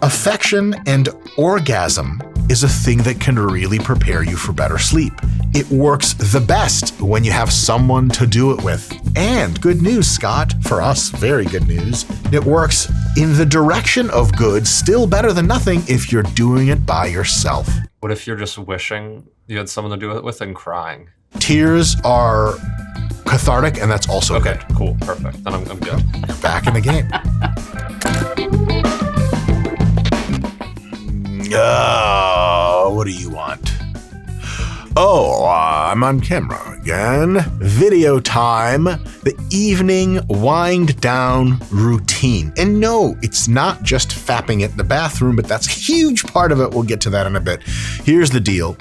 Affection and orgasm is a thing that can really prepare you for better sleep. It works the best when you have someone to do it with. And good news, Scott, for us, very good news, it works in the direction of good, still better than nothing if you're doing it by yourself. What if you're just wishing you had someone to do it with and crying? Tears are cathartic, and that's also okay, good. Cool, perfect. Then I'm good. You're back in the game. What do you want? Oh, I'm on camera again. Video time. The evening wind down routine. And no, it's not just fapping it in the bathroom, but that's a huge part of it. We'll get to that in a bit. Here's the deal.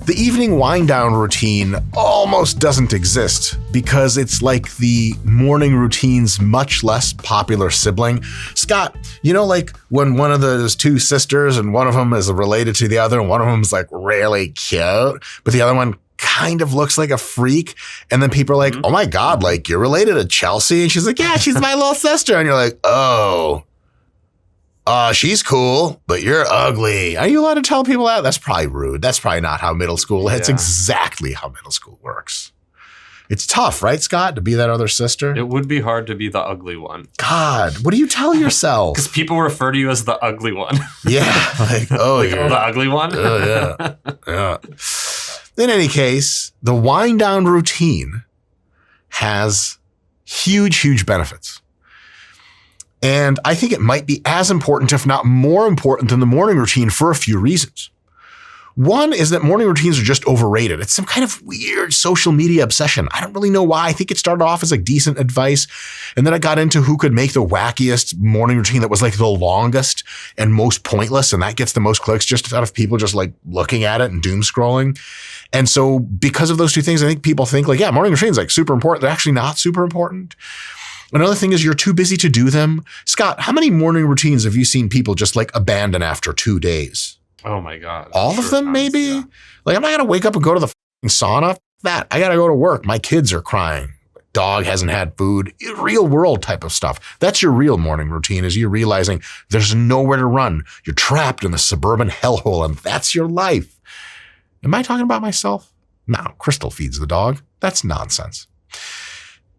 The evening wind down routine almost doesn't exist because it's like the morning routine's much less popular sibling. Scott, you know, like when one of those two sisters and one of them is related to the other and one of them is like really cute, but the other one kind of looks like a freak. And then people are like, oh my God, like you're related to Chelsea. And she's like, yeah, she's my little sister. And you're like, oh. She's cool, but you're ugly. Are you allowed to tell people that? That's probably rude. That's probably not how middle school, That's exactly how middle school works. It's tough, right, Scott, to be that other sister? It would be hard to be the ugly one. God, what do you tell yourself? Because people refer to you as the ugly one. Yeah, like, oh, like, you're the ugly one? Oh, yeah. Yeah. In any case, the wind down routine has huge, huge benefits. And I think it might be as important, if not more important than the morning routine for a few reasons. One is that morning routines are just overrated. It's some kind of weird social media obsession. I don't really know why. I think it started off as like decent advice. And then I got into who could make the wackiest morning routine that was like the longest and most pointless. And that gets the most clicks just out of people just like looking at it and doom scrolling. And so because of those two things, I think people think like, yeah, morning routines like super important. They're actually not super important. Another thing is you're too busy to do them. Scott, how many morning routines have you seen people just like abandon after 2 days? Oh my God. All of them, maybe? Yeah. Like, I'm not going to wake up and go to the sauna. That I got to go to work. My kids are crying. Dog hasn't had food. Real world type of stuff. That's your real morning routine, is you realizing there's nowhere to run. You're trapped in the suburban hellhole, and that's your life. Am I talking about myself? No, Crystal feeds the dog. That's nonsense.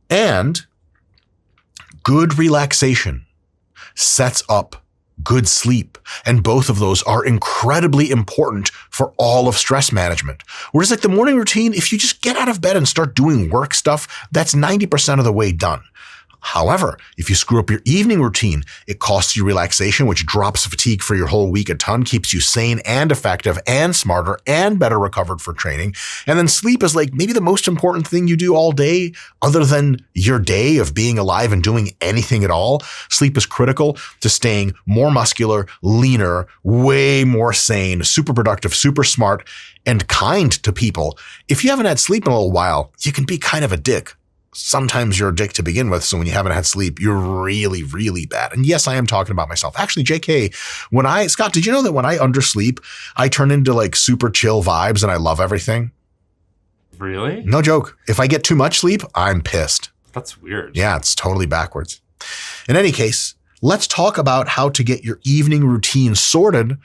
And good relaxation sets up good sleep. And both of those are incredibly important for all of stress management. Whereas like the morning routine, if you just get out of bed and start doing work stuff, that's 90% of the way done. However, if you screw up your evening routine, it costs you relaxation, which drops fatigue for your whole week a ton, keeps you sane and effective and smarter and better recovered for training. And then sleep is like maybe the most important thing you do all day other than your day of being alive and doing anything at all. Sleep is critical to staying more muscular, leaner, way more sane, super productive, super smart, and kind to people. If you haven't had sleep in a little while, you can be kind of a dick. Sometimes you're a dick to begin with. So when you haven't had sleep, you're really, really bad. And yes, I am talking about myself. Actually, JK, Scott, did you know that when I undersleep, I turn into like super chill vibes and I love everything? Really? No joke. If I get too much sleep, I'm pissed. That's weird. Yeah, it's totally backwards. In any case, let's talk about how to get your evening routine sorted,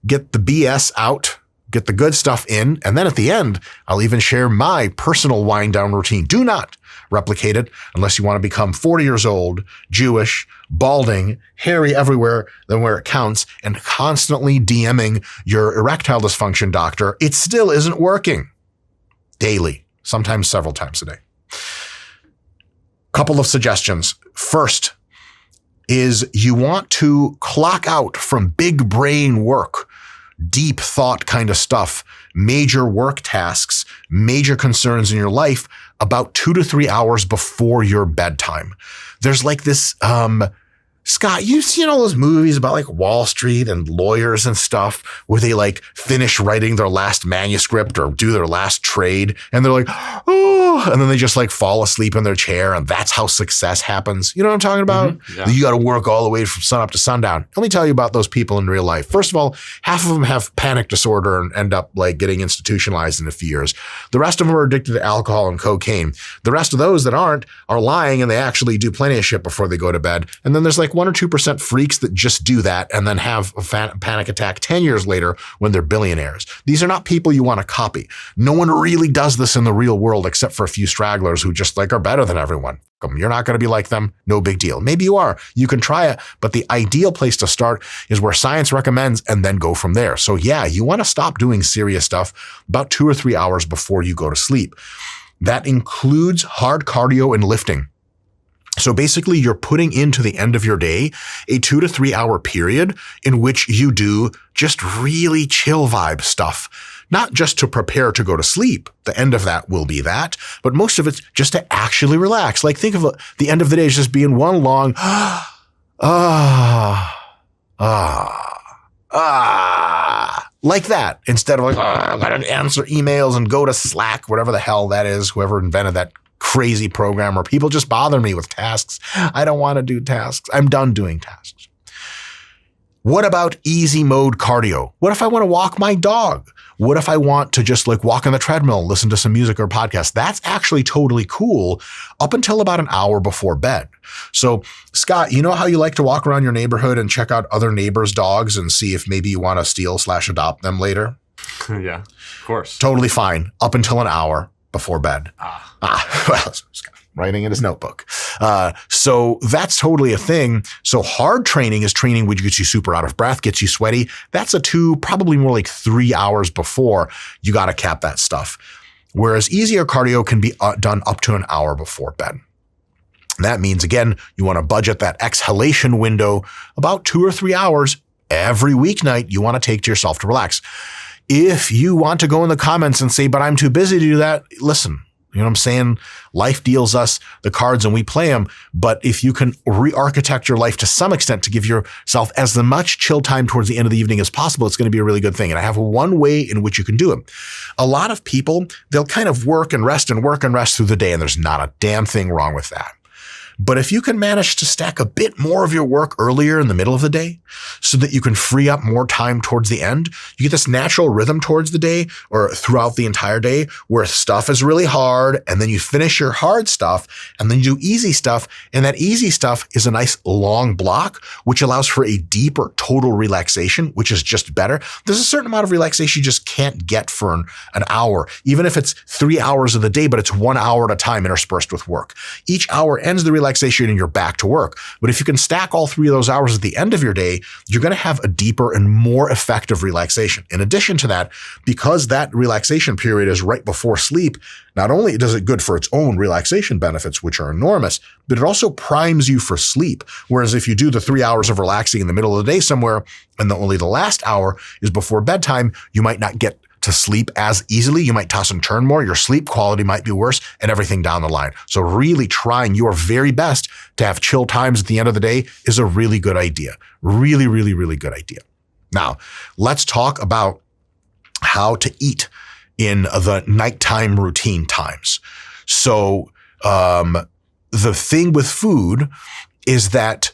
get the BS out, get the good stuff in, and then at the end, I'll even share my personal wind down routine. Do not replicate it unless you want to become 40 years old, Jewish, balding, hairy everywhere than where it counts, and constantly DMing your erectile dysfunction doctor. It still isn't working. Daily, sometimes several times a day. Couple of suggestions. First is you want to clock out from big brain work, deep thought kind of stuff, major work tasks, major concerns in your life about 2 to 3 hours before your bedtime. There's like this, Scott, you've seen all those movies about like Wall Street and lawyers and stuff where they like finish writing their last manuscript or do their last trade and they're like, oh, and then they just like fall asleep in their chair and that's how success happens. You know what I'm talking about? Mm-hmm. Yeah. You got to work all the way from sun up to sundown. Let me tell you about those people in real life. First of all, half of them have panic disorder and end up like getting institutionalized in a few years. The rest of them are addicted to alcohol and cocaine. The rest of those that aren't are lying and they actually do plenty of shit before they go to bed. And then there's like like 1 or 2% freaks that just do that and then have a panic attack 10 years later when they're billionaires. These are not people you want to copy. No one really does this in the real world except for a few stragglers who just like are better than everyone. You're not going to be like them. No big deal. Maybe you are. You can try it, but the ideal place to start is where science recommends and then go from there. So yeah, you want to stop doing serious stuff about 2 or 3 hours before you go to sleep. That includes hard cardio and lifting. So basically you're putting into the end of your day a 2 to 3 hour period in which you do just really chill vibe stuff. Not just to prepare to go to sleep. The end of that will be that, but most of it's just to actually relax. Like think of the end of the day as just being one long, like that, instead of like, I gotta answer emails and go to Slack, whatever the hell that is, whoever invented that crazy program where people just bother me with tasks. I don't want to do tasks. I'm done doing tasks. What about easy mode cardio? What if I want to walk my dog? What if I want to just like walk on the treadmill, listen to some music or podcast? That's actually totally cool up until about an hour before bed. So Scott, you know how you like to walk around your neighborhood and check out other neighbors' dogs and see if maybe you want to steal/adopt them later? Yeah, of course. Totally fine up until an hour before bed. Well, Scott writing in his notebook. So that's totally a thing. So hard training is training which gets you super out of breath, gets you sweaty. That's a 2, probably more like 3 hours before you got to cap that stuff. Whereas easier cardio can be done up to an hour before bed. That means, again, you want to budget that exhalation window about 2 or 3 hours every weeknight you want to take to yourself to relax. If you want to go in the comments and say, but I'm too busy to do that, listen. You know what I'm saying? Life deals us the cards and we play them. But if you can re-architect your life to some extent to give yourself as much chill time towards the end of the evening as possible, it's going to be a really good thing. And I have one way in which you can do it. A lot of people, they'll kind of work and rest through the day, and there's not a damn thing wrong with that. But if you can manage to stack a bit more of your work earlier in the middle of the day so that you can free up more time towards the end, you get this natural rhythm towards the day or throughout the entire day where stuff is really hard and then you finish your hard stuff and then you do easy stuff. And that easy stuff is a nice long block, which allows for a deeper total relaxation, which is just better. There's a certain amount of relaxation you just can't get for an hour, even if it's 3 hours of the day, but it's 1 hour at a time interspersed with work. Each hour ends the relaxation and you're back to work. But if you can stack all 3 of those hours at the end of your day, you're going to have a deeper and more effective relaxation. In addition to that, because that relaxation period is right before sleep, not only does it good for its own relaxation benefits, which are enormous, but it also primes you for sleep. Whereas if you do the 3 hours of relaxing in the middle of the day somewhere, and only the last hour is before bedtime, you might not get to sleep as easily. You might toss and turn more. Your sleep quality might be worse and everything down the line. So really trying your very best to have chill times at the end of the day is a really good idea. Really, really, really good idea. Now, let's talk about how to eat in the nighttime routine times. So the thing with food is that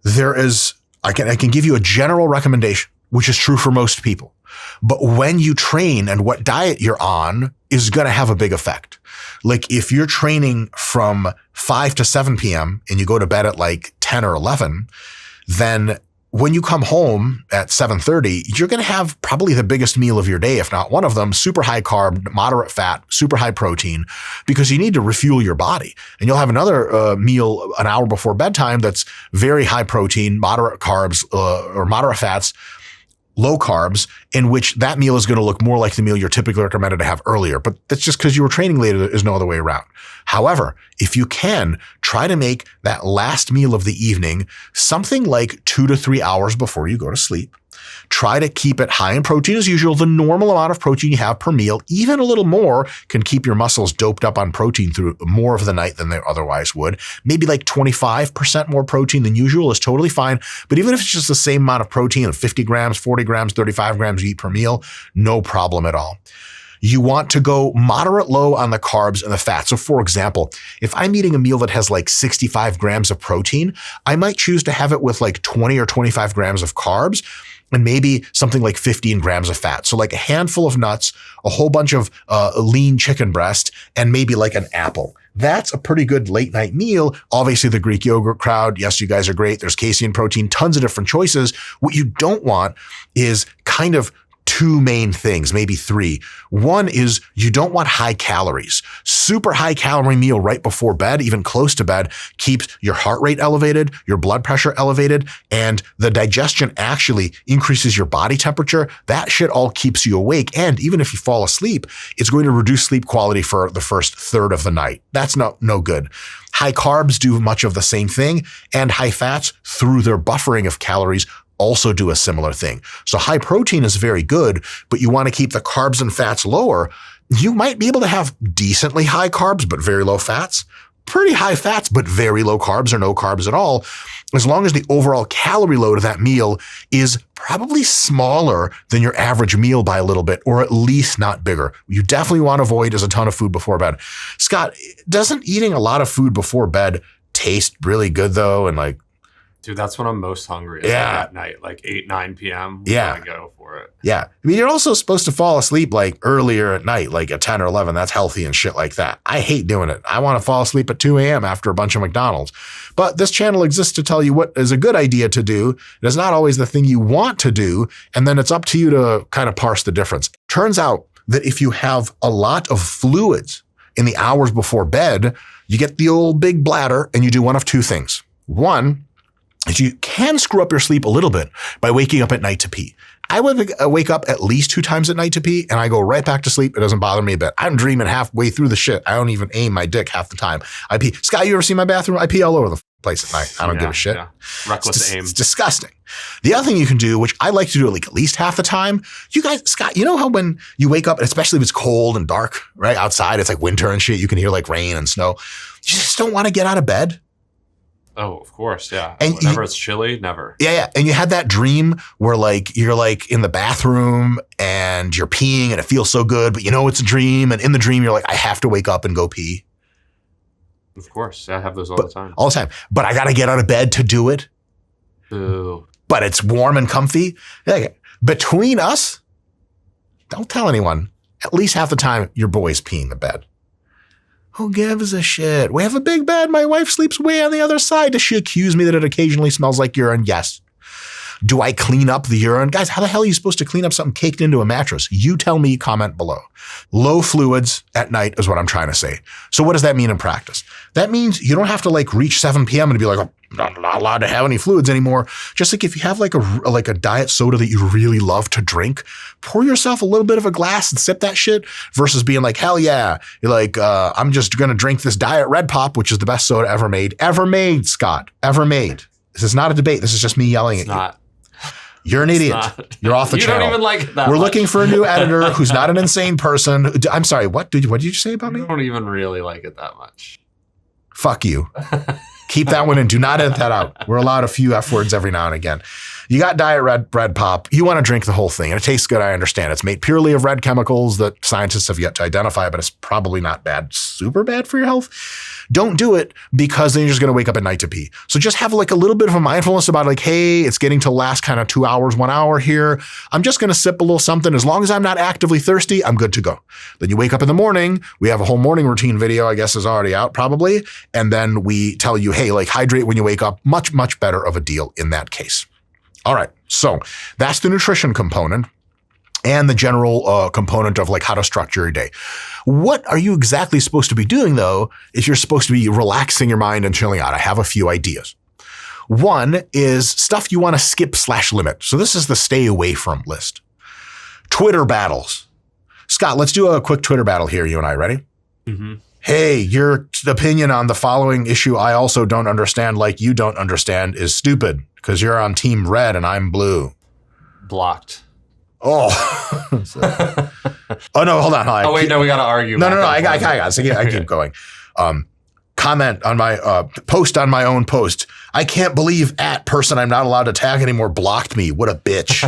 I can give you a general recommendation, which is true for most people. But when you train and what diet you're on is going to have a big effect. Like if you're training from 5 to 7 p.m. and you go to bed at like 10 or 11, then when you come home at 7:30, you're going to have probably the biggest meal of your day, if not one of them, super high carb, moderate fat, super high protein, because you need to refuel your body. And you'll have another meal an hour before bedtime that's very high protein, moderate carbs or moderate fats, low carbs, in which that meal is going to look more like the meal you're typically recommended to have earlier. But that's just because you were training later. There's no other way around. However, if you can, try to make that last meal of the evening something like 2 to 3 hours before you go to sleep. Try to keep it high in protein as usual. The normal amount of protein you have per meal, even a little more, can keep your muscles doped up on protein through more of the night than they otherwise would. Maybe like 25% more protein than usual is totally fine. But even if it's just the same amount of protein of 50 grams, 40 grams, 35 grams you eat per meal, no problem at all. You want to go moderate low on the carbs and the fat. So for example, if I'm eating a meal that has like 65 grams of protein, I might choose to have it with like 20 or 25 grams of carbs and maybe something like 15 grams of fat. So like a handful of nuts, a whole bunch of lean chicken breast, and maybe like an apple. That's a pretty good late night meal. Obviously, the Greek yogurt crowd, yes, you guys are great. There's casein protein, tons of different choices. What you don't want is kind of two main things, maybe three. One is you don't want high calories. Super high calorie meal right before bed, even close to bed, keeps your heart rate elevated, your blood pressure elevated, and the digestion actually increases your body temperature. That shit all keeps you awake. And even if you fall asleep, it's going to reduce sleep quality for the first third of the night. That's no good. High carbs do much of the same thing, and high fats, through their buffering of calories, also do a similar thing. So high protein is very good, but you want to keep the carbs and fats lower. You might be able to have decently high carbs, but very low fats, pretty high fats, but very low carbs or no carbs at all, as long as the overall calorie load of that meal is probably smaller than your average meal by a little bit, or at least not bigger. You definitely want to avoid is a ton of food before bed. Scott, doesn't eating a lot of food before bed taste really good though? And like, dude, that's when I'm most hungry. Like at night, like 8, 9 p.m. I go for it. Yeah. I mean, you're also supposed to fall asleep like earlier at night, like at 10 or 11. That's healthy and shit like that. I hate doing it. I want to fall asleep at 2 a.m. after a bunch of McDonald's. But this channel exists to tell you what is a good idea to do. It is not always the thing you want to do. And then it's up to you to kind of parse the difference. Turns out that if you have a lot of fluids in the hours before bed, you get the old big bladder and you do one of two things. One, is you can screw up your sleep a little bit by waking up at night to pee. I would wake up at least 2 times at night to pee, and I go right back to sleep. It doesn't bother me a bit. I'm dreaming halfway through the shit. I don't even aim my dick half the time. I pee. Scott, you ever seen my bathroom? I pee all over the place at night. I don't give a shit. Yeah. Reckless aim. It's disgusting. The other thing you can do, which I like to do like at least half the time, you guys, Scott, you know how when you wake up, especially if it's cold and dark, right outside, it's like winter and shit, you can hear like rain and snow. You just don't want to get out of bed. Oh, of course, yeah. And whenever it's chilly, never. Yeah. And you had that dream where like you're like in the bathroom and you're peeing and it feels so good, but you know it's a dream. And in the dream, you're like, I have to wake up and go pee. Of course, I have those all the time. All the time. But I got to get out of bed to do it. Boo. But it's warm and comfy. Like, between us, don't tell anyone. At least half the time, your boy's peeing the bed. Who gives a shit? We have a big bed. My wife sleeps way on the other side. Does she accuse me that it occasionally smells like urine? Yes. Do I clean up the urine? Guys, how the hell are you supposed to clean up something caked into a mattress? You tell me, comment below. Low fluids at night is what I'm trying to say. So what does that mean in practice? That means you don't have to like reach 7 p.m. and be like, oh, I'm not allowed to have any fluids anymore. Just like if you have like a diet soda that you really love to drink, pour yourself a little bit of a glass and sip that shit versus being like, hell yeah. You're like, I'm just going to drink this Diet Red Pop, which is the best soda ever made. Ever made, Scott. Ever made. This is not a debate. This is just me yelling at you. You're an idiot. You're off the channel. You don't even like it that We're much. looking for a new editor who's not an insane person. I'm sorry. What did you say about me? You don't even really like it that much. Fuck you. Keep that one in. Do not edit that out. We're allowed a few F words every now and again. You got Diet Red Pop. You want to drink the whole thing. And it tastes good, I understand. It's made purely of red chemicals that scientists have yet to identify, but it's probably not bad, super bad for your health. Don't do it because then you're just going to wake up at night to pee. So just have like a little bit of a mindfulness about like, hey, it's getting to last kind of 2 hours, 1 hour here. I'm just going to sip a little something. As long as I'm not actively thirsty, I'm good to go. Then you wake up in the morning. We have a whole morning routine video, I guess is already out probably. And then we tell you, hey, like hydrate when you wake up. Much, much better of a deal in that case. All right. So that's the nutrition component and the general component of like how to structure your day. What are you exactly supposed to be doing though, if you're supposed to be relaxing your mind and chilling out? I have a few ideas. One is stuff you want to skip/limit. So this is the stay away from list. Twitter battles. Scott, let's do a quick Twitter battle here. You and I ready? Mm-hmm. Hey, your opinion on the following issue I also don't understand like you don't understand is stupid because you're on team red and I'm blue. Blocked. Oh. Oh, no, hold on. Oh, wait, no, we got to argue. No, I got it. I keep going. Comment on my post on my own post. I can't believe @ person I'm not allowed to tag anymore blocked me. What a bitch.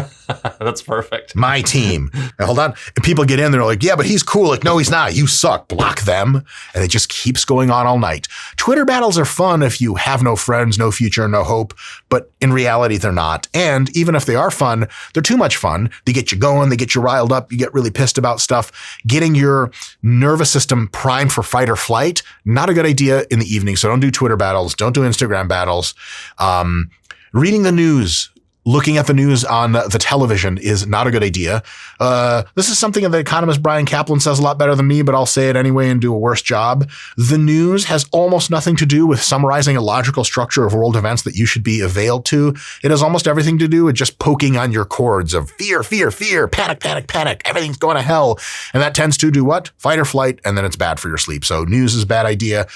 That's perfect. My team. Now, hold on. And people get in, they're like, yeah, but he's cool. Like, no, he's not. You suck. Block them. And it just keeps going on all night. Twitter battles are fun if you have no friends, no future, no hope. But in reality, they're not. And even if they are fun, they're too much fun. They get you going. They get you riled up. You get really pissed about stuff. Getting your nervous system primed for fight or flight, not a good idea in the evening. So don't do Twitter battles. Don't do Instagram battles. Reading the news, looking at the news on the television is not a good idea. This is something that the economist Brian Kaplan says a lot better than me, but I'll say it anyway and do a worse job. The news has almost nothing to do with summarizing a logical structure of world events that you should be availed to. It has almost everything to do with just poking on your chords of fear, fear, fear, panic, panic, panic. Everything's going to hell. And that tends to do what? Fight or flight, and then it's bad for your sleep. So news is a bad idea.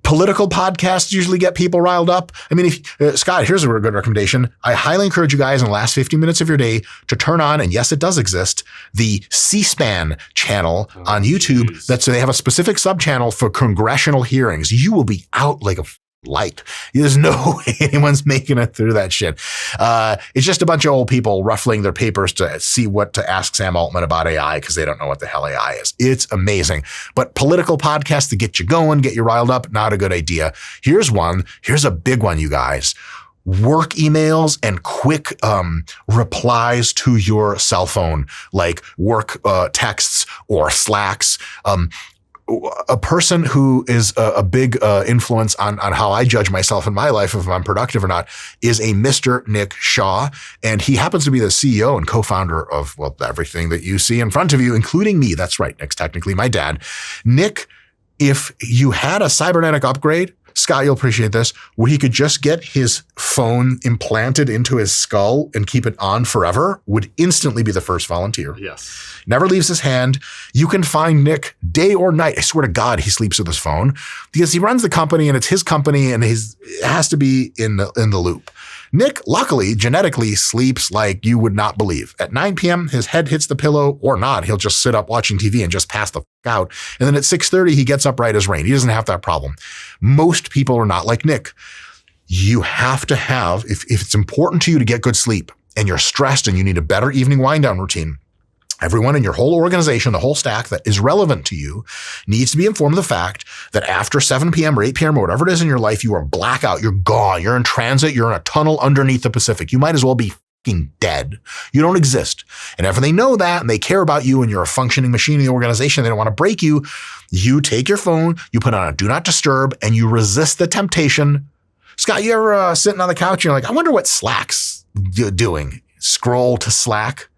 Political podcasts usually get people riled up. I mean, Scott, here's a really good recommendation. I highly encourage you guys in the last 15 minutes of your day to turn on, and yes, it does exist, the C-SPAN channel on YouTube. So they have a specific sub-channel for congressional hearings. You will be out like a light. There's no way anyone's making it through that shit. It's just a bunch of old people ruffling their papers to see what to ask Sam Altman about AI because they don't know what the hell AI is. It's amazing. But political podcasts to get you going, get you riled up, not a good idea. Here's one. Here's a big one, you guys. Work emails and quick replies to your cell phone, like work texts or Slacks. A person who is a big influence on how I judge myself in my life, if I'm productive or not, is a Mr. Nick Shaw. And he happens to be the CEO and co-founder of, well, everything that you see in front of you, including me. That's right. Nick's technically my dad. Nick, if you had a cybernetic upgrade, Scott, you'll appreciate this, where he could just get his phone implanted into his skull and keep it on forever, would instantly be the first volunteer. Yes. Never leaves his hand. You can find Nick day or night. I swear to God, he sleeps with his phone because he runs the company and it's his company and it has to be in the loop. Nick, luckily, genetically sleeps like you would not believe. At 9 p.m., his head hits the pillow or not. He'll just sit up watching TV and just pass the out. And then at 6:30, he gets up right as rain. He doesn't have that problem. Most people are not like Nick. You have to have, if it's important to you to get good sleep and you're stressed and you need a better evening wind down routine, everyone in your whole organization, the whole stack that is relevant to you needs to be informed of the fact that after 7 p.m. or 8 p.m. or whatever it is in your life, you are blackout, you're gone, you're in transit, you're in a tunnel underneath the Pacific. You might as well be fucking dead. You don't exist. And if they know that and they care about you and you're a functioning machine in the organization, they don't want to break you, you take your phone, you put on a do not disturb, and you resist the temptation. Scott, you ever sitting on the couch and you're like, I wonder what Slack's doing? Scroll to Slack.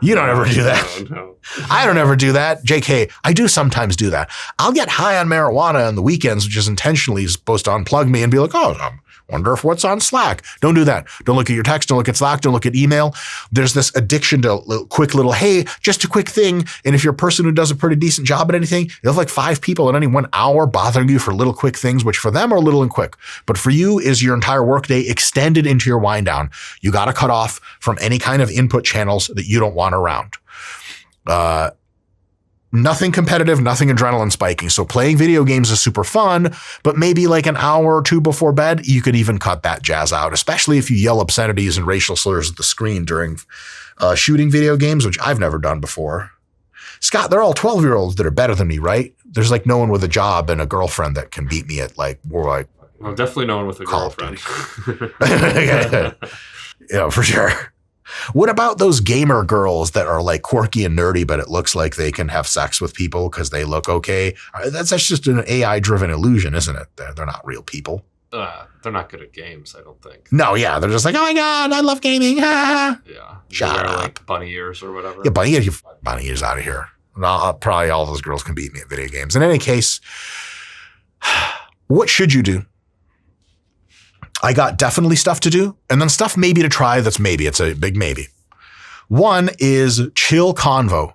You don't ever do that. No. I don't ever do that. JK, I do sometimes do that. I'll get high on marijuana on the weekends, which is intentionally supposed to unplug me and be like, oh, I wonder if what's on Slack. Don't do that. Don't look at your text. Don't look at Slack. Don't look at email. There's this addiction to quick little, hey, just a quick thing. And if you're a person who does a pretty decent job at anything, you'll have like 5 people in any 1 hour bothering you for little quick things, which for them are little and quick. But for you is your entire workday extended into your wind down. You got to cut off from any kind of input channels that you don't want around. Nothing competitive, nothing adrenaline spiking. So playing video games is super fun, but maybe like an hour or 2 before bed, you could even cut that jazz out, especially if you yell obscenities and racial slurs at the screen during shooting video games, which I've never done before. Scott, they're all 12-year-olds that are better than me, right? There's like no one with a job and a girlfriend that can beat me at like, more like. Well, definitely no one with a girlfriend. Yeah, for sure. What about those gamer girls that are like quirky and nerdy, but it looks like they can have sex with people because they look okay? That's just an AI-driven illusion, isn't it? They're not real people. They're not good at games, I don't think. No, yeah. They're just like, oh my God, I love gaming. Yeah. Shut up. Like bunny ears or whatever. Yeah, bunny ears out of here. Probably all those girls can beat me at video games. In any case, what should you do? I got definitely stuff to do and then stuff maybe to try that's maybe. It's a big maybe. One is chill convo,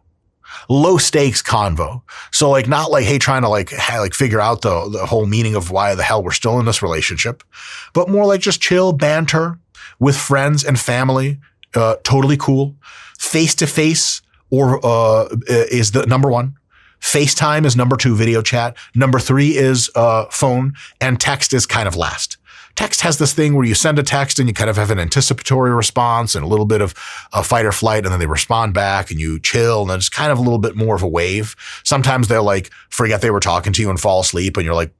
low stakes convo. So like not like, hey, trying to like figure out the whole meaning of why the hell we're still in this relationship, but more like just chill banter with friends and family. Totally cool. Face to face is the number 1. FaceTime is number 2, video chat. Number 3 is phone, and text is kind of last. Text has this thing where you send a text and you kind of have an anticipatory response and a little bit of a fight or flight, and then they respond back and you chill, and it's kind of a little bit more of a wave. Sometimes they'll like forget they were talking to you and fall asleep, and you're like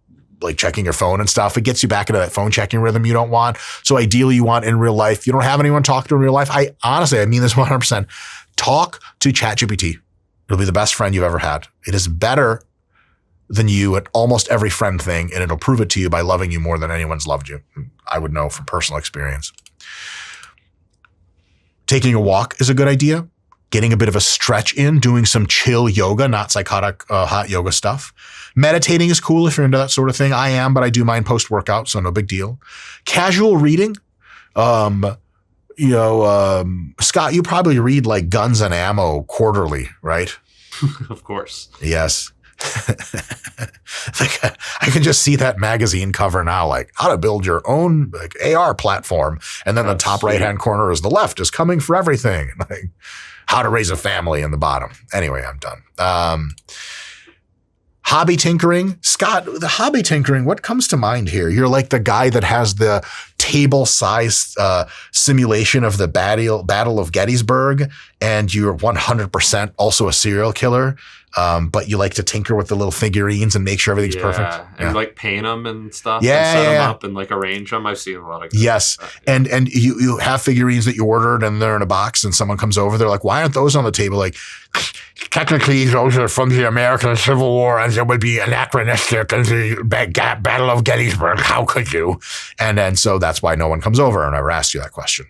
checking your phone and stuff. It gets you back into that phone checking rhythm you don't want. So ideally you want in real life. You don't have anyone talk to in real life. I mean this 100%. Talk to ChatGPT. It'll be the best friend you've ever had. It is better than you at almost every friend thing, and it'll prove it to you by loving you more than anyone's loved you. I would know from personal experience. Taking a walk is a good idea. Getting a bit of a stretch in, doing some chill yoga, not psychotic hot yoga stuff. Meditating is cool if you're into that sort of thing. I am, but I do mine post-workout, so no big deal. Casual reading. Scott, you probably read like Guns and Ammo quarterly, right? Of course. Yes. Like, I can just see that magazine cover now, like how to build your own like AR platform. And then the top right-hand corner is the left is coming for everything. Like how to raise a family in the bottom. Anyway, I'm done. Hobby tinkering. Scott, the hobby tinkering, what comes to mind here? You're like the guy that has the table-sized simulation of the Battle of Gettysburg, and you're 100% also a serial killer, but you like to tinker with the little figurines and make sure everything's perfect. And like paint them and stuff. Yeah, and set them up and like arrange them. I've seen a lot of good stuff. And you have figurines that you ordered and they're in a box, and someone comes over, they're like, why aren't those on the table? Like, technically those are from the American Civil War and it would be anachronistic and the Battle of Gettysburg. How could you? And then so that's why no one comes over and I never asked you that question.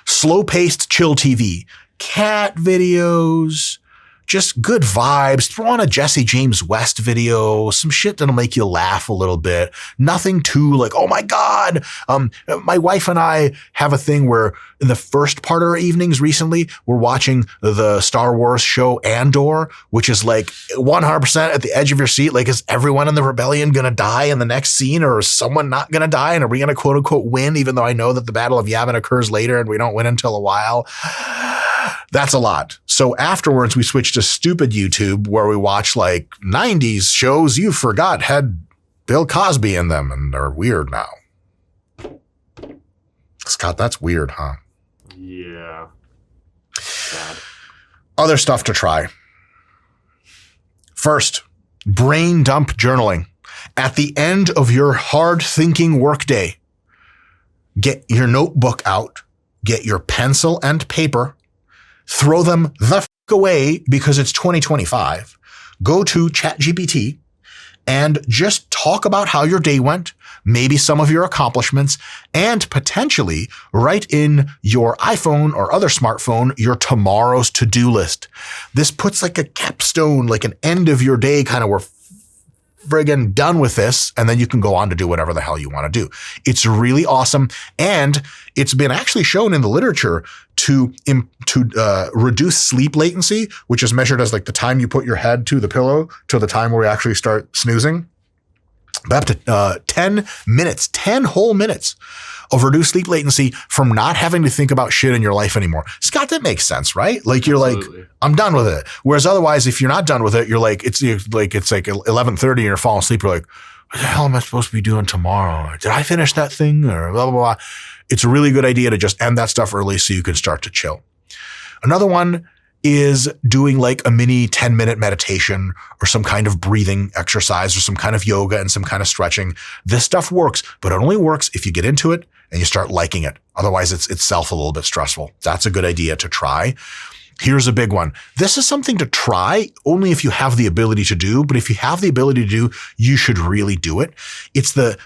Slow-paced chill TV, cat videos, just good vibes. Throw on a Jesse James West video, some shit that'll make you laugh a little bit. Nothing too like, oh my God. My wife and I have a thing where in the first part of our evenings recently, we're watching the Star Wars show Andor, which is like 100% at the edge of your seat. Like, is everyone in the rebellion going to die in the next scene, or is someone not going to die? And are we going to quote unquote win, even though I know that the Battle of Yavin occurs later and we don't win until a while? That's a lot. So afterwards, we switched to stupid YouTube where we watch like 90s shows you forgot had Bill Cosby in them and they're weird now. Scott, that's weird, huh? Yeah. Sad. Other stuff to try. First, brain dump journaling. At the end of your hard thinking workday, get your notebook out, get your pencil and paper, throw them the f*** away because it's 2025. Go to ChatGPT and just talk about how your day went, maybe some of your accomplishments, and potentially write in your iPhone or other smartphone your tomorrow's to-do list. This puts like a capstone, like an end of your day kind of where friggin' done with this, and then you can go on to do whatever the hell you want to do. It's really awesome, and it's been actually shown in the literature to reduce sleep latency, which is measured as like the time you put your head to the pillow to the time where you actually start snoozing. Up to 10 whole minutes of reduced sleep latency from not having to think about shit in your life anymore. Scott, that makes sense, right? Like you're Absolutely. Like, I'm done with it. Whereas otherwise, if you're not done with it, you're like, it's like 11:30 and you're falling asleep. You're like, what the hell am I supposed to be doing tomorrow? Did I finish that thing? Or blah, blah, blah. It's a really good idea to just end that stuff early so you can start to chill. Another one is doing like a mini 10-minute meditation or some kind of breathing exercise or some kind of yoga and some kind of stretching. This stuff works, but it only works if you get into it and you start liking it. Otherwise, it's itself a little bit stressful. That's a good idea to try. Here's a big one. This is something to try only if you have the ability to do, but if you have the ability to do, you should really do it. It's the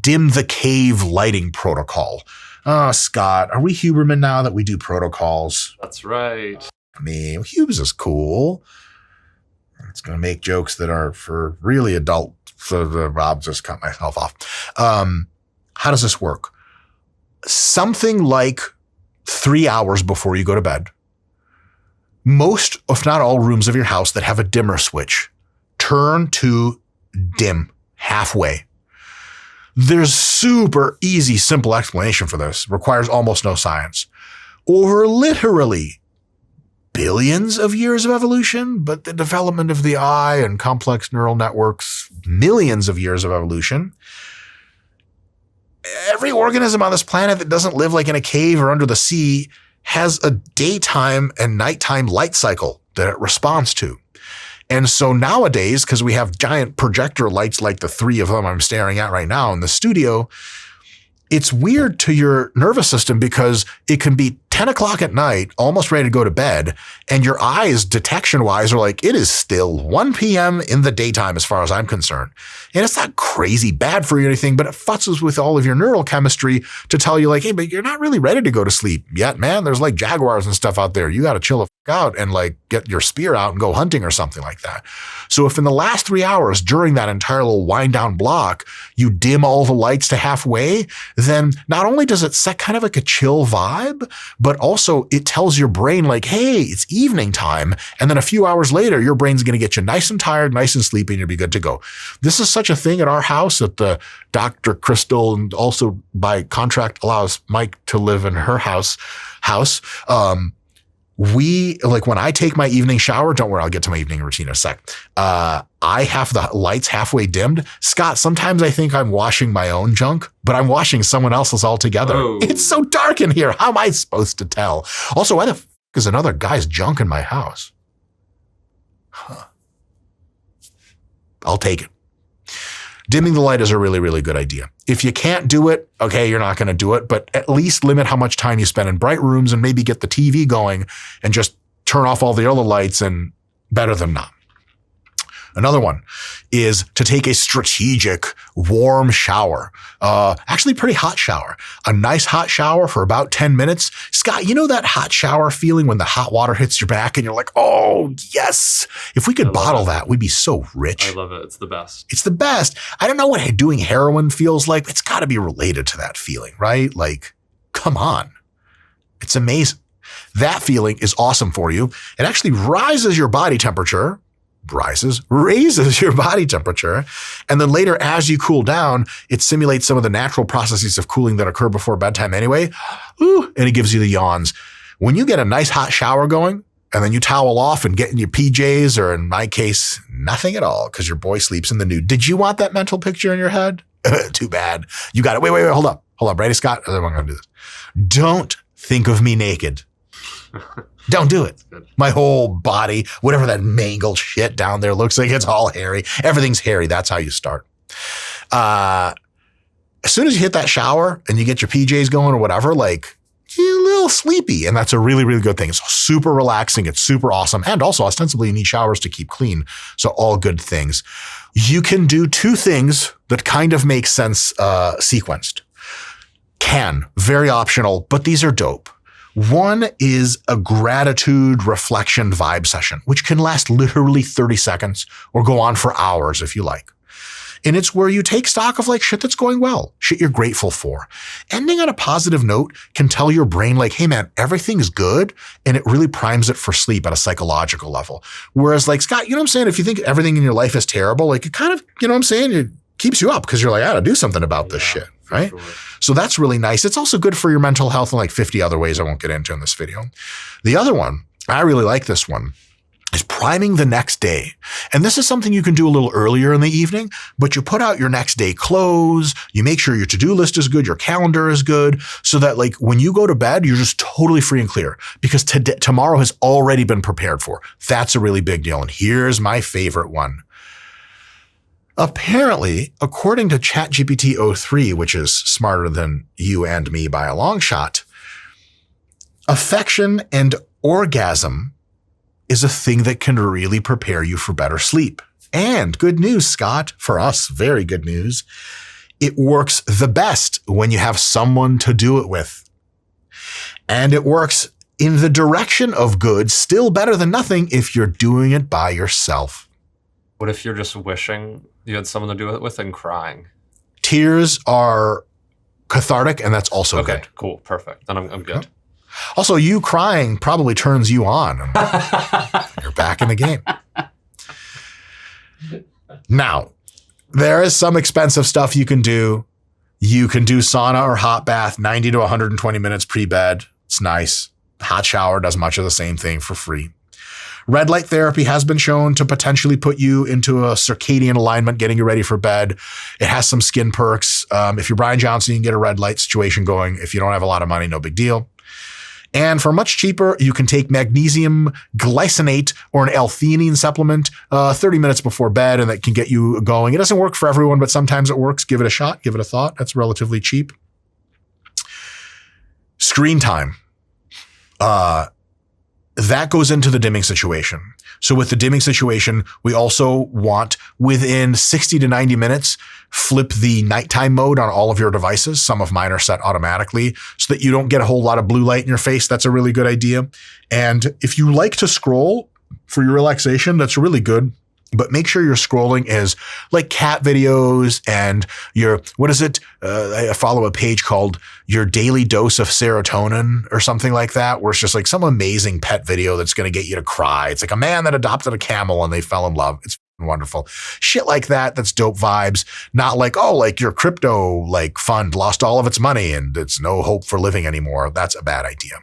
dim the cave lighting protocol. Oh, Scott, are we Huberman now that we do protocols? That's right. I mean, Hubes is cool. It's going to make jokes that are for really adult. So Rob just cut myself off. How does this work? Something like 3 hours before you go to bed. Most, if not all, rooms of your house that have a dimmer switch turn to dim halfway. There's super easy, simple explanation for this. Requires almost no science. Over literally billions of years of evolution, but the development of the eye and complex neural networks, millions of years of evolution. every organism on this planet that doesn't live like in a cave or under the sea has a daytime and nighttime light cycle that it responds to. And so nowadays, because we have giant projector lights like the 3 of them I'm staring at right now in the studio, it's weird to your nervous system because it can be 10 o'clock at night, almost ready to go to bed, and your eyes, detection-wise, are like, it is still 1 p.m. in the daytime as far as I'm concerned. And it's not crazy bad for you or anything, but it futzes with all of your neural chemistry to tell you like, hey, but you're not really ready to go to sleep yet, man. There's like jaguars and stuff out there. You got to chill the out and like get your spear out and go hunting or something like that. So if in the last 3 hours during that entire little wind down block, you dim all the lights to halfway, then not only does it set kind of like a chill vibe, but also it tells your brain like, hey, it's evening time. And then a few hours later, your brain's going to get you nice and tired, nice and sleepy, and you'll be good to go. This is such a thing at our house that the Dr. Crystal and also by contract allows Mike to live in her house. We like when I take my evening shower, don't worry, I'll get to my evening routine in a sec. I have the lights halfway dimmed. Scott, sometimes I think I'm washing my own junk, but I'm washing someone else's altogether. Oh. It's so dark in here. How am I supposed to tell? Also, why the f is another guy's junk in my house? Huh. I'll take it. Dimming the light is a really, really good idea. If you can't do it, okay, you're not going to do it, but at least limit how much time you spend in bright rooms and maybe get the TV going and just turn off all the other lights and better than not. Another one is to take a strategic warm shower, actually pretty hot shower, a nice hot shower for about 10 minutes. Scott, you know that hot shower feeling when the hot water hits your back and you're like, oh, yes. If we could bottle that, we'd be so rich. I love it. It's the best. It's the best. I don't know what doing heroin feels like. It's got to be related to that feeling, right? Like, come on. It's amazing. That feeling is awesome for you. It actually raises your body temperature. Raises your body temperature. And then later, as you cool down, it simulates some of the natural processes of cooling that occur before bedtime anyway. Ooh, and it gives you the yawns. When you get a nice hot shower going, and then you towel off and get in your PJs, or in my case, nothing at all, because your boy sleeps in the nude. Did you want that mental picture in your head? Too bad. You got it. Wait, hold up. Ready, Scott? I'm going to do this. Don't think of me naked. Don't do it. My whole body, whatever that mangled shit down there looks like, it's all hairy. Everything's hairy. That's how you start. As soon as you hit that shower and you get your PJs going or whatever, like, you're a little sleepy. And that's a really, really good thing. It's super relaxing. It's super awesome. And also, ostensibly, you need showers to keep clean. So all good things. You can do 2 things that kind of make sense sequenced. Very optional, but these are dope. One is a gratitude reflection vibe session, which can last literally 30 seconds or go on for hours if you like. And it's where you take stock of like shit that's going well, shit you're grateful for. Ending on a positive note can tell your brain like, hey man, everything's good. And it really primes it for sleep at a psychological level. Whereas like, Scott, you know what I'm saying? If you think everything in your life is terrible, like it kind of, you know what I'm saying? It keeps you up because you're like, I got to do something about this shit. Right? Sure. So that's really nice. It's also good for your mental health in like 50 other ways I won't get into in this video. The other one, I really like this one, is priming the next day. And this is something you can do a little earlier in the evening, but you put out your next day clothes, you make sure your to-do list is good, your calendar is good, so that like when you go to bed, you're just totally free and clear because tomorrow has already been prepared for. That's a really big deal. And here's my favorite one. Apparently, according to ChatGPT 03, which is smarter than you and me by a long shot, affection and orgasm is a thing that can really prepare you for better sleep. And good news, Scott, for us, very good news. It works the best when you have someone to do it with. And it works in the direction of good, still better than nothing if you're doing it by yourself. What if you're just wishing you had someone to do it with and crying? Tears are cathartic, and that's also good. Okay, cool, perfect. Then I'm good. Also, you crying probably turns you on. You're back in the game. Now, there is some expensive stuff you can do. You can do sauna or hot bath, 90 to 120 minutes pre-bed. It's nice. Hot shower does much of the same thing for free. Red light therapy has been shown to potentially put you into a circadian alignment, getting you ready for bed. It has some skin perks. If you're Brian Johnson, you can get a red light situation going. If you don't have a lot of money, no big deal. And for much cheaper, you can take magnesium glycinate or an L-theanine supplement 30 minutes before bed, and that can get you going. It doesn't work for everyone, but sometimes it works. Give it a shot. Give it a thought. That's relatively cheap. Screen time. That goes into the dimming situation. So with the dimming situation, we also want within 60 to 90 minutes, flip the nighttime mode on all of your devices. Some of mine are set automatically so that you don't get a whole lot of blue light in your face. That's a really good idea. And if you like to scroll for your relaxation, that's really good. But make sure your scrolling is like cat videos and I follow a page called Your Daily Dose of Serotonin or something like that, where it's just like some amazing pet video that's going to get you to cry. It's like a man that adopted a camel and they fell in love. It's wonderful. Shit like that. That's dope vibes. Not like, oh, like your crypto like fund lost all of its money and it's no hope for living anymore. That's a bad idea.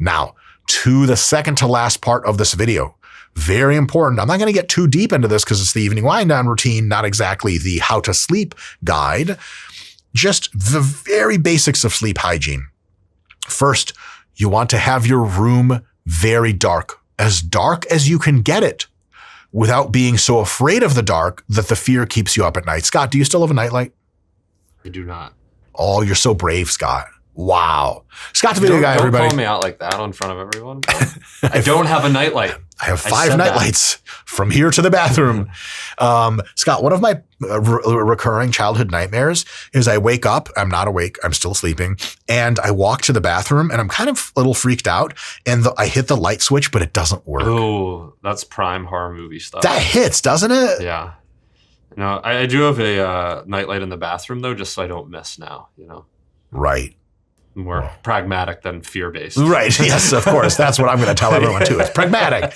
Now, to the second to last part of this video. Very important. I'm not going to get too deep into this because it's the evening wind down routine, not exactly the how to sleep guide, just the very basics of sleep hygiene. First, you want to have your room very dark as you can get it without being so afraid of the dark that the fear keeps you up at night. Scott, do you still have a nightlight? I do not. Oh, you're so brave, Scott. Wow. Scott's a video guy, everybody. Don't call me out like that in front of everyone. I don't have a nightlight. I have 5 nightlights from here to the bathroom. Scott, one of my recurring childhood nightmares is I wake up, I'm not awake, I'm still sleeping, and I walk to the bathroom and I'm kind of a little freaked out and I hit the light switch, but it doesn't work. Oh, that's prime horror movie stuff. That hits, doesn't it? Yeah. No, I do have a nightlight in the bathroom though, just so I don't miss now, Right. More pragmatic than fear-based. Right. Yes, of course. That's what I'm going to tell everyone too. It's pragmatic.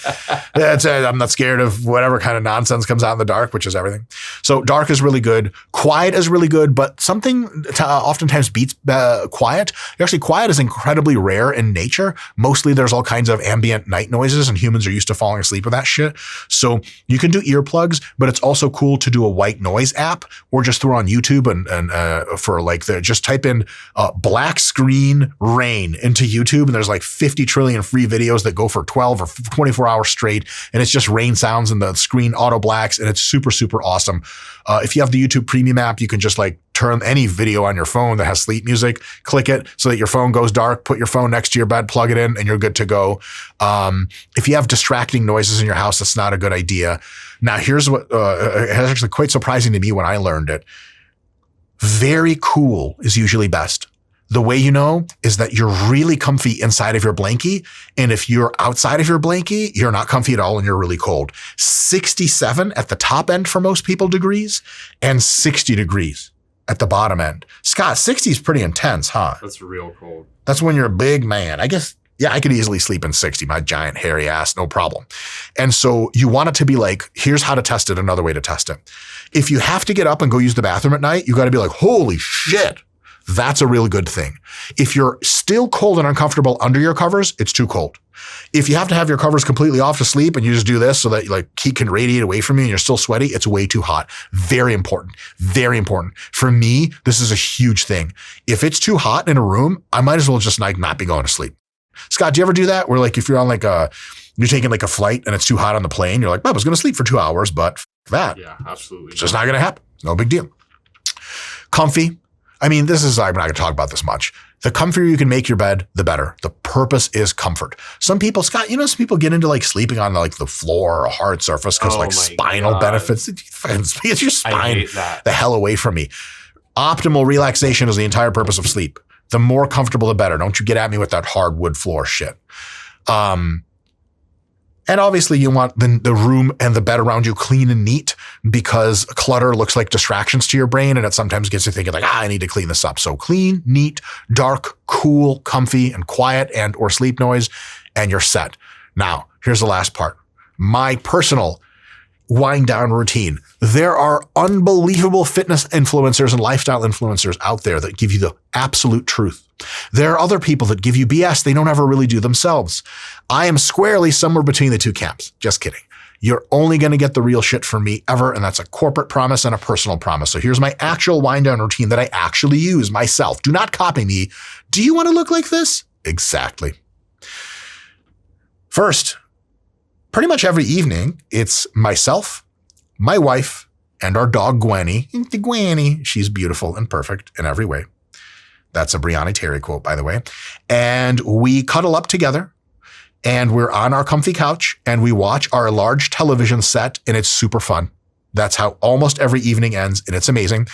I'm not scared of whatever kind of nonsense comes out in the dark, which is everything. So dark is really good. Quiet is really good, but something oftentimes beats quiet. Actually, quiet is incredibly rare in nature. Mostly there's all kinds of ambient night noises and humans are used to falling asleep with that shit. So you can do earplugs, but it's also cool to do a white noise app or just throw on YouTube and for like just type in black screen rain into YouTube, and there's like 50 trillion free videos that go for 12 or 24 hours straight, and it's just rain sounds and the screen auto blacks, and it's super, super awesome. If you have the YouTube Premium app, you can just like turn any video on your phone that has sleep music, click it so that your phone goes dark, put your phone next to your bed, plug it in, and you're good to go. If you have distracting noises in your house, that's not a good idea. Now, here's what it's actually quite surprising to me when I learned it. Very cool is usually best. The way you know is that you're really comfy inside of your blankie. And if you're outside of your blankie, you're not comfy at all and you're really cold. 67 at the top end for most people degrees and 60 degrees at the bottom end. Scott, 60 is pretty intense, huh? That's real cold. That's when you're a big man. I guess, yeah, I could easily sleep in 60, my giant hairy ass, no problem. And so you want it to be like, here's how to test it, another way to test it. If you have to get up and go use the bathroom at night, you got to be like, holy shit. That's a really good thing. If you're still cold and uncomfortable under your covers, it's too cold. If you have to have your covers completely off to sleep and you just do this so that like heat can radiate away from you and you're still sweaty, it's way too hot. Very important. Very important. For me, this is a huge thing. If it's too hot in a room, I might as well just like not be going to sleep. Scott, do you ever do that? Where like if you're on like you're taking like a flight and it's too hot on the plane, you're like, I was going to sleep for 2 hours, but that. Yeah, absolutely. It's just not going to happen. It's no big deal. Comfy. I mean, I'm not going to talk about this much. The comfier you can make your bed, the better. The purpose is comfort. Some people, Scott, some people get into like sleeping on like the floor or a hard surface because spinal benefits. Get your spine the hell away from me. Optimal relaxation is the entire purpose of sleep. The more comfortable, the better. Don't you get at me with that hardwood floor shit. And obviously you want the room and the bed around you clean and neat because clutter looks like distractions to your brain and it sometimes gets you thinking like, I need to clean this up. So clean, neat, dark, cool, comfy, and quiet and or sleep noise, and you're set. Now, here's the last part. My personal wind down routine. There are unbelievable fitness influencers and lifestyle influencers out there that give you the absolute truth. There are other people that give you BS they don't ever really do themselves. I am squarely somewhere between the two camps. Just kidding. You're only going to get the real shit from me ever, and that's a corporate promise and a personal promise. So here's my actual wind down routine that I actually use myself. Do not copy me. Do you want to look like this? Exactly. First, pretty much every evening, it's myself, my wife, and our dog Gwenny. Gwenny, she's beautiful and perfect in every way. That's a Brianna Terry quote, by the way. And we cuddle up together, and we're on our comfy couch, and we watch our large television set, and it's super fun. That's how almost every evening ends, and it's amazing.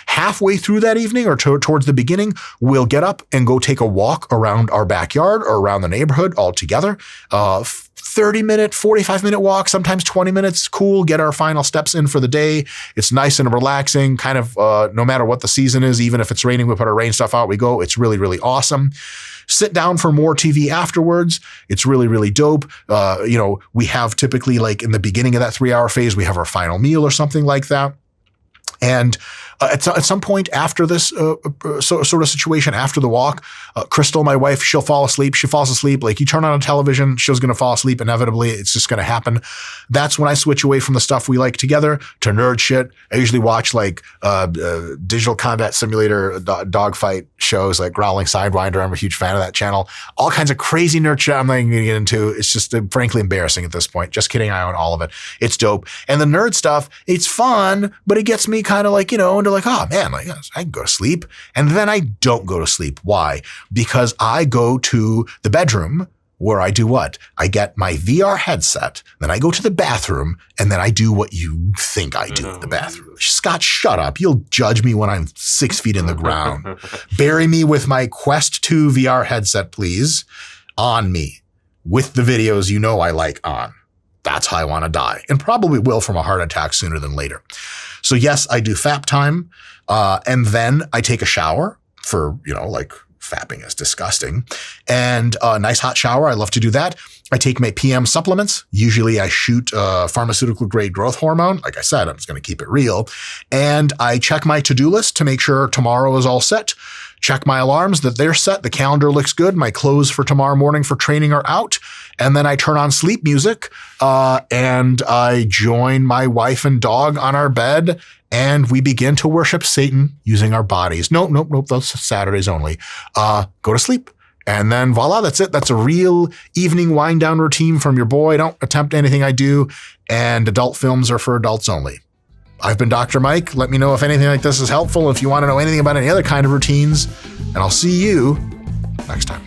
Halfway through that evening or towards the beginning, we'll get up and go take a walk around our backyard or around the neighborhood all together. 30-minute, 45-minute walk, sometimes 20 minutes, cool, get our final steps in for the day. It's nice and relaxing, kind of no matter what the season is, even if it's raining, we put our rain stuff out, we go. It's really, really awesome. Sit down for more TV afterwards. It's really, really dope. We have typically like in the beginning of that 3-hour phase, we have our final meal or something like that. And at some point after this sort of situation, after the walk, Crystal, my wife, she'll fall asleep. She falls asleep. Like you turn on a television, she's going to fall asleep inevitably. It's just going to happen. That's when I switch away from the stuff we like together to nerd shit. I usually watch like digital combat simulator dogfight shows like Growling Sidewinder. I'm a huge fan of that channel. All kinds of crazy nerd shit I'm not even going to get into. It's just frankly embarrassing at this point. Just kidding. I own all of it. It's dope. And the nerd stuff, it's fun, but it gets me kind of like, into like, oh man, like I can go to sleep. And then I don't go to sleep. Why? Because I go to the bedroom where I do what? I get my VR headset, then I go to the bathroom, and then I do what you think I do in the bathroom. Scott, shut up. You'll judge me when I'm 6 feet in the ground. Bury me with my Quest 2 VR headset, please, on me, with the videos I like on. That's how I want to die, and probably will from a heart attack sooner than later. So yes, I do FAP time, and then I take a shower for, like fapping is disgusting, and a nice hot shower. I love to do that. I take my PM supplements. Usually I shoot pharmaceutical grade growth hormone. Like I said, I'm just going to keep it real. And I check my to-do list to make sure tomorrow is all set. Check my alarms that they're set. The calendar looks good. My clothes for tomorrow morning for training are out. And then I turn on sleep music and I join my wife and dog on our bed and we begin to worship Satan using our bodies. Nope. Those Saturdays only. Go to sleep. And then voila, that's it. That's a real evening wind down routine from your boy. Don't attempt anything I do. And adult films are for adults only. I've been Dr. Mike. Let me know if anything like this is helpful. If you want to know anything about any other kind of routines, and I'll see you next time.